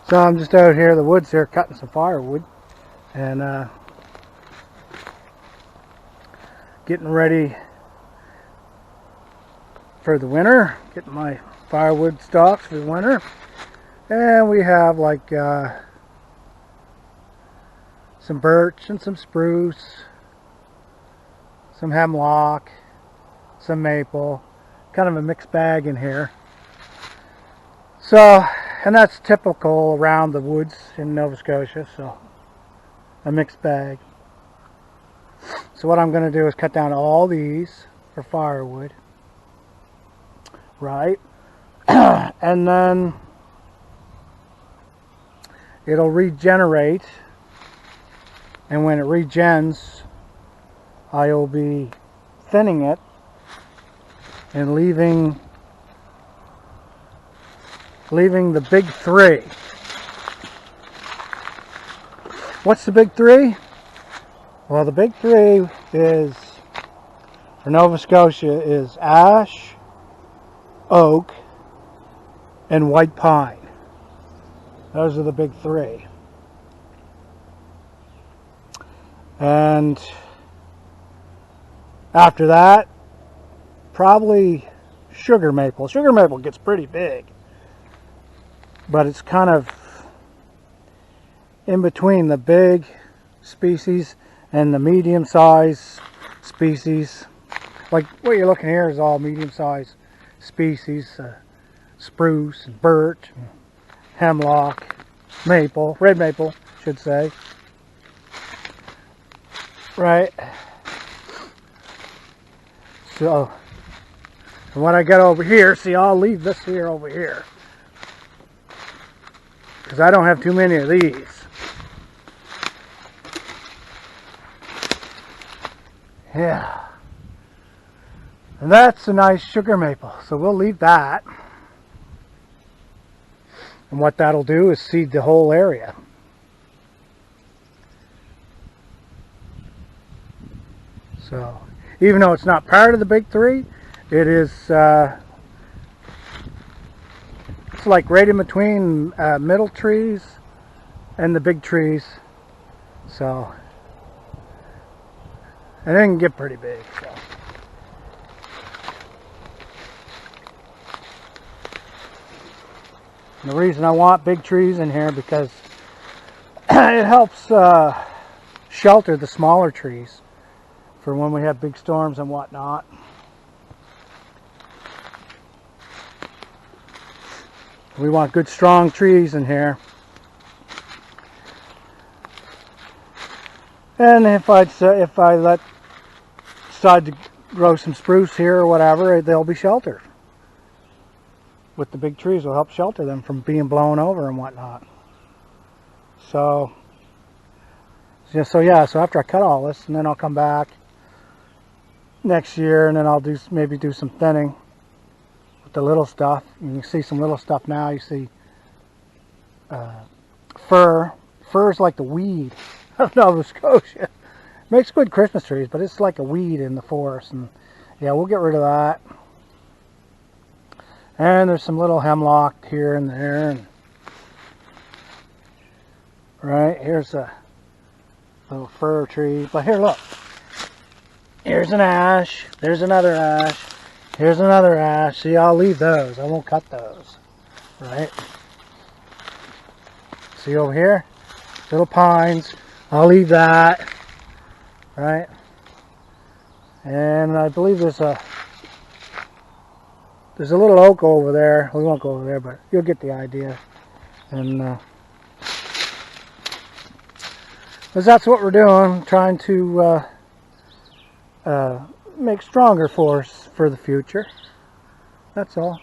So I'm just out here in the woods here cutting some firewood and getting ready for the winter, getting my firewood stocks for the winter. And we have like some birch and some spruce, some hemlock, some maple, kind of a mixed bag in here. So, and that's typical around the woods in Nova Scotia, so a mixed bag. So what I'm going to do is cut down all these for firewood, right? And then it'll regenerate, and when it regens, I'll be thinning it and leaving the big three. What's the big three? Well, the big three is, for Nova Scotia, is ash, oak, and white pine. Those are the big three. And after that, probably sugar maple. Sugar maple gets pretty big, but it's kind of in between the big species and the medium-sized species. Like what you're looking here is all medium-sized species, spruce and birch and hemlock, maple, red maple, should say. Right. So, and what I got over here, see, I'll leave this here over here, because I don't have too many of these. Yeah. And that's a nice sugar maple, so we'll leave that. And what that'll do is seed the whole area. So, even though it's not part of the big three, it is, it's like right in between middle trees and the big trees. So, and it can get pretty big. So. And the reason I want big trees in here, because it helps shelter the smaller trees for when we have big storms and whatnot. We want good strong trees in here. And if I decide to grow some spruce here or whatever, they'll be sheltered. With the big trees, will help shelter them from being blown over and whatnot. So after I cut all this, and then I'll come back next year, and then I'll maybe do some thinning with the little stuff. You can see some little stuff now. You see fir. Fir is like the weed of Nova Scotia. Makes good Christmas trees, but it's like a weed in the forest. And yeah, we'll get rid of that. And there's some little hemlock here and there. And right, here's a little fir tree. But here, look. Here's an ash. There's another ash. Here's another ash. See, I'll leave those. I won't cut those. Right? See over here? Little pines. I'll leave that. Right? And I believe there's a little oak over there. We won't go over there, but you'll get the idea. And because that's what we're doing, trying to make stronger forests for the future. That's all.